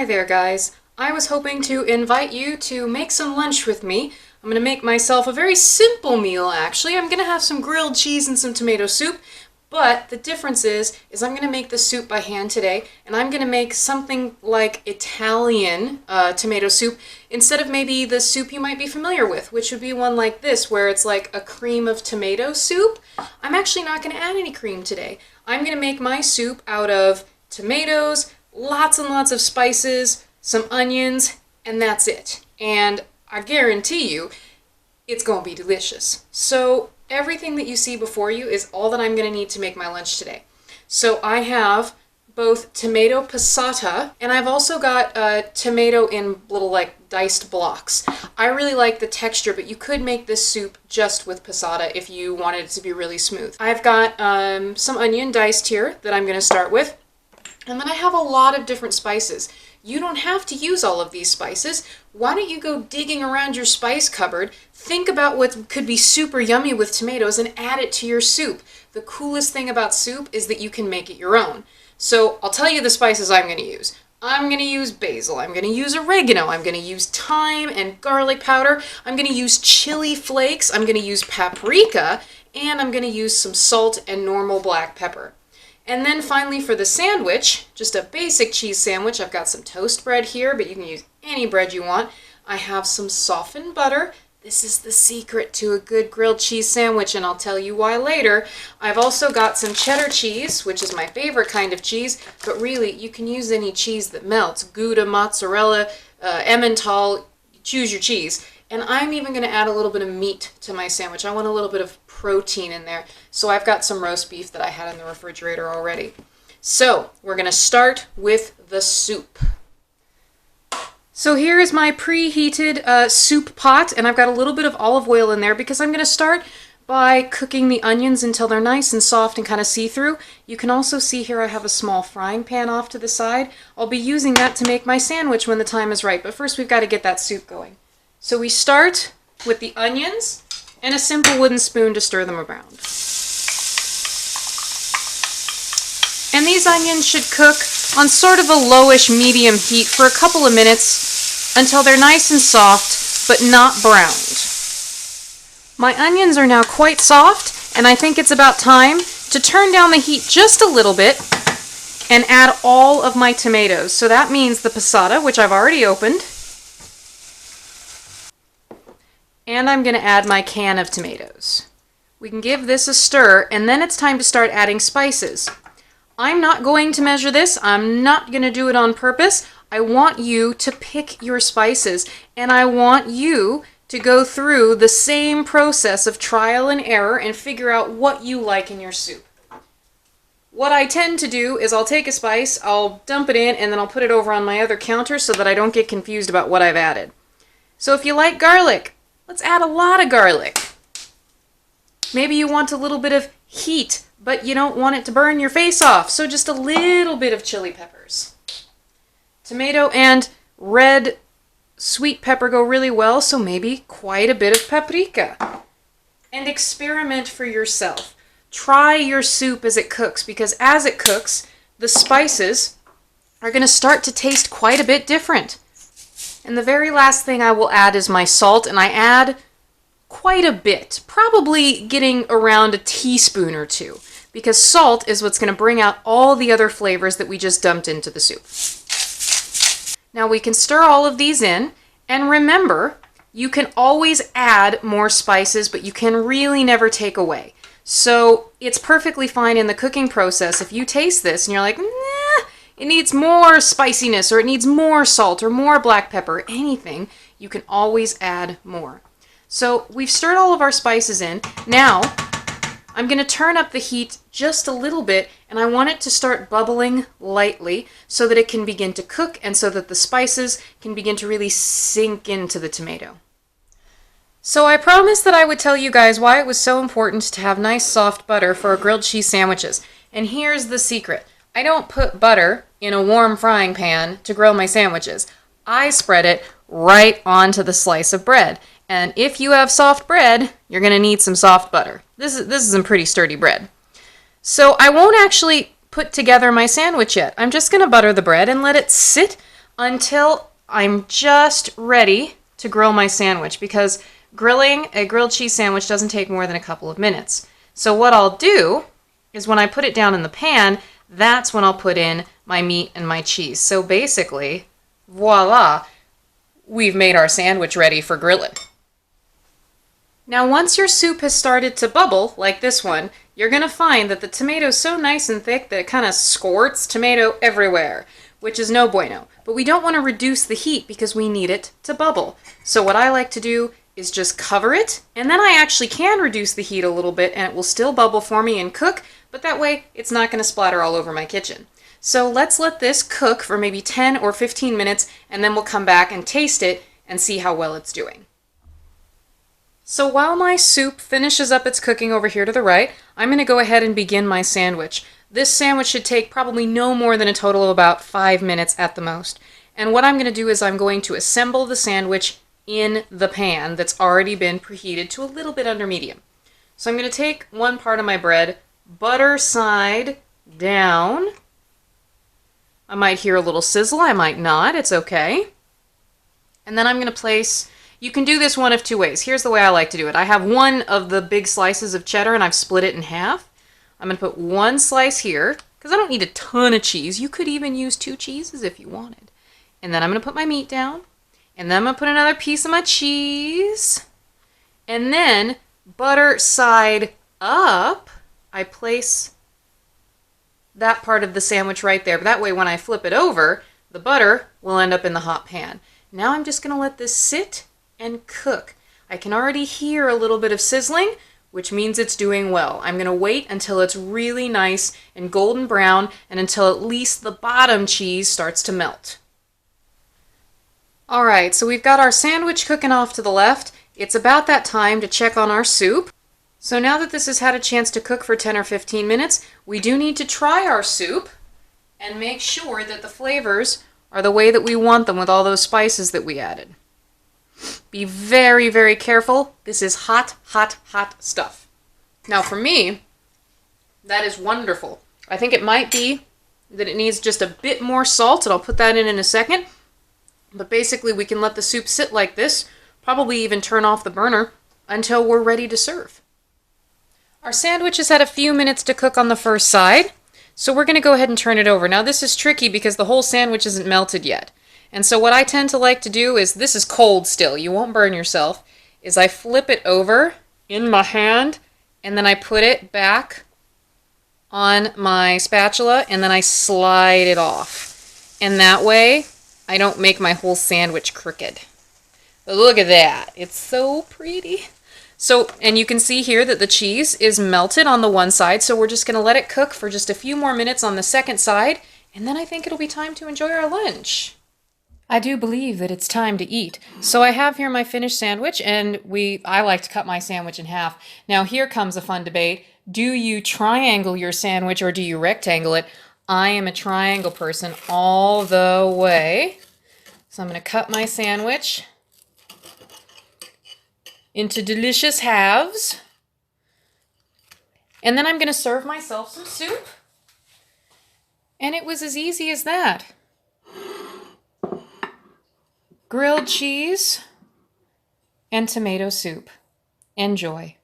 Hi there, guys. I was hoping to invite you to make some lunch with me. I'm going to make myself a very simple meal, actually. I'm going to have some grilled cheese and some tomato soup, but the difference is I'm going to make the soup by hand today, and I'm going to make something like Italian tomato soup instead of maybe the soup you might be familiar with, which would be one like this, where it's like a cream of tomato soup. I'm actually not going to add any cream today. I'm going to make my soup out of tomatoes, lots and lots of spices, some onions, and that's it. And I guarantee you, it's going to be delicious. So everything that you see before you is all that I'm going to need to make my lunch today. So I have both tomato passata, and I've also got tomato in little like diced blocks. I really like the texture, but you could make this soup just with passata if you wanted it to be really smooth. I've got some onion diced here that I'm going to start with. And then I have a lot of different spices. You don't have to use all of these spices. Why don't you go digging around your spice cupboard, think about what could be super yummy with tomatoes, and add it to your soup. The coolest thing about soup is that you can make it your own. So I'll tell you the spices I'm going to use. I'm going to use basil, I'm going to use oregano, I'm going to use thyme and garlic powder, I'm going to use chili flakes, I'm going to use paprika, and I'm going to use some salt and normal black pepper. And then finally for the sandwich, just a basic cheese sandwich, I've got some toast bread here, but you can use any bread you want. I have some softened butter. This is the secret to a good grilled cheese sandwich, and I'll tell you why later. I've also got some cheddar cheese, which is my favorite kind of cheese, but really you can use any cheese that melts. Gouda, mozzarella, Emmental, choose your cheese. And I'm even going to add a little bit of meat to my sandwich. I want a little bit of protein in there. So I've got some roast beef that I had in the refrigerator already. So we're going to start with the soup. So here is my preheated soup pot, and I've got a little bit of olive oil in there because I'm going to start by cooking the onions until they're nice and soft and kind of see-through. You can also see here I have a small frying pan off to the side. I'll be using that to make my sandwich when the time is right, but first we've got to get that soup going. So we start with the onions and a simple wooden spoon to stir them around. And these onions should cook on sort of a lowish medium heat for a couple of minutes until they're nice and soft but not browned. My onions are now quite soft, and I think it's about time to turn down the heat just a little bit and add all of my tomatoes. So that means the passata, which I've already opened, and I'm going to add my can of tomatoes. We can give this a stir, and then it's time to start adding spices. I'm not going to measure this. I'm not going to do it on purpose. I want you to pick your spices, and I want you to go through the same process of trial and error and figure out what you like in your soup. What I tend to do is I'll take a spice, I'll dump it in, and then I'll put it over on my other counter so that I don't get confused about what I've added. So if you like garlic, let's add a lot of garlic. Maybe you want a little bit of heat, but you don't want it to burn your face off, so just a little bit of chili peppers. Tomato and red sweet pepper go really well, so maybe quite a bit of paprika. And experiment for yourself. Try your soup as it cooks, because as it cooks, the spices are going to start to taste quite a bit different. And the very last thing I will add is my salt, and I add quite a bit, probably getting around a teaspoon or two, because salt is what's going to bring out all the other flavors that we just dumped into the soup. Now we can stir all of these in, and remember, you can always add more spices, but you can really never take away. So it's perfectly fine in the cooking process if you taste this and you're like, nah, it needs more spiciness, or it needs more salt, or more black pepper, anything, you can always add more. So we've stirred all of our spices in. Now I'm going to turn up the heat just a little bit, and I want it to start bubbling lightly so that it can begin to cook and so that the spices can begin to really sink into the tomato. So I promised that I would tell you guys why it was so important to have nice soft butter for grilled cheese sandwiches. And here's the secret. I don't put butter in a warm frying pan to grill my sandwiches. I spread it right onto the slice of bread. And if you have soft bread, you're going to need some soft butter. This is some pretty sturdy bread. So I won't actually put together my sandwich yet. I'm just going to butter the bread and let it sit until I'm just ready to grill my sandwich, because grilling a grilled cheese sandwich doesn't take more than a couple of minutes. So what I'll do is when I put it down in the pan, that's when I'll put in my meat and my cheese. So basically, voila, we've made our sandwich ready for grilling. Now once your soup has started to bubble, like this one, you're going to find that the tomato's so nice and thick that it kind of squirts tomato everywhere, which is no bueno. But we don't want to reduce the heat because we need it to bubble. So what I like to do is just cover it, and then I actually can reduce the heat a little bit and it will still bubble for me and cook, but that way it's not going to splatter all over my kitchen. So let's let this cook for maybe 10 or 15 minutes, and then we'll come back and taste it and see how well it's doing. So while my soup finishes up its cooking over here to the right, I'm going to go ahead and begin my sandwich. This sandwich should take probably no more than a total of about 5 minutes at the most. And what I'm going to do is I'm going to assemble the sandwich in the pan that's already been preheated to a little bit under medium. So I'm going to take one part of my bread, butter side down. I might hear a little sizzle, I might not, it's okay. And then I'm going to place, you can do this one of two ways. Here's the way I like to do it. I have one of the big slices of cheddar and I've split it in half. I'm going to put one slice here, because I don't need a ton of cheese. You could even use 2 cheeses if you wanted. And then I'm going to put my meat down. And then I'm going to put another piece of my cheese. And then, butter side up, I place that part of the sandwich right there. But that way when I flip it over, the butter will end up in the hot pan. Now I'm just going to let this sit and cook. I can already hear a little bit of sizzling, which means it's doing well. I'm going to wait until it's really nice and golden brown, and until at least the bottom cheese starts to melt. Alright, so we've got our sandwich cooking off to the left. It's about that time to check on our soup. So now that this has had a chance to cook for 10 or 15 minutes, we do need to try our soup and make sure that the flavors are the way that we want them with all those spices that we added. Be very, very careful. This is hot, hot, hot stuff. Now for me, that is wonderful. I think it might be that it needs just a bit more salt, and I'll put that in a second. But basically we can let the soup sit like this, probably even turn off the burner, until we're ready to serve. Our sandwich has had a few minutes to cook on the first side, so we're going to go ahead and turn it over. Now this is tricky because the whole sandwich isn't melted yet. And so what I tend to like to do is, this is cold still, you won't burn yourself, is I flip it over in my hand, and then I put it back on my spatula, and then I slide it off. And that way, I don't make my whole sandwich crooked. But look at that. It's so pretty. So, and you can see here that the cheese is melted on the one side, so we're just going to let it cook for just a few more minutes on the second side, and then I think it'll be time to enjoy our lunch. I do believe that it's time to eat. So I have here my finished sandwich, and I like to cut my sandwich in half. Now here comes a fun debate. Do you triangle your sandwich or do you rectangle it? I am a triangle person all the way. So I'm going to cut my sandwich into delicious halves. And then I'm going to serve myself some soup. And it was as easy as that. Grilled cheese and tomato soup. Enjoy.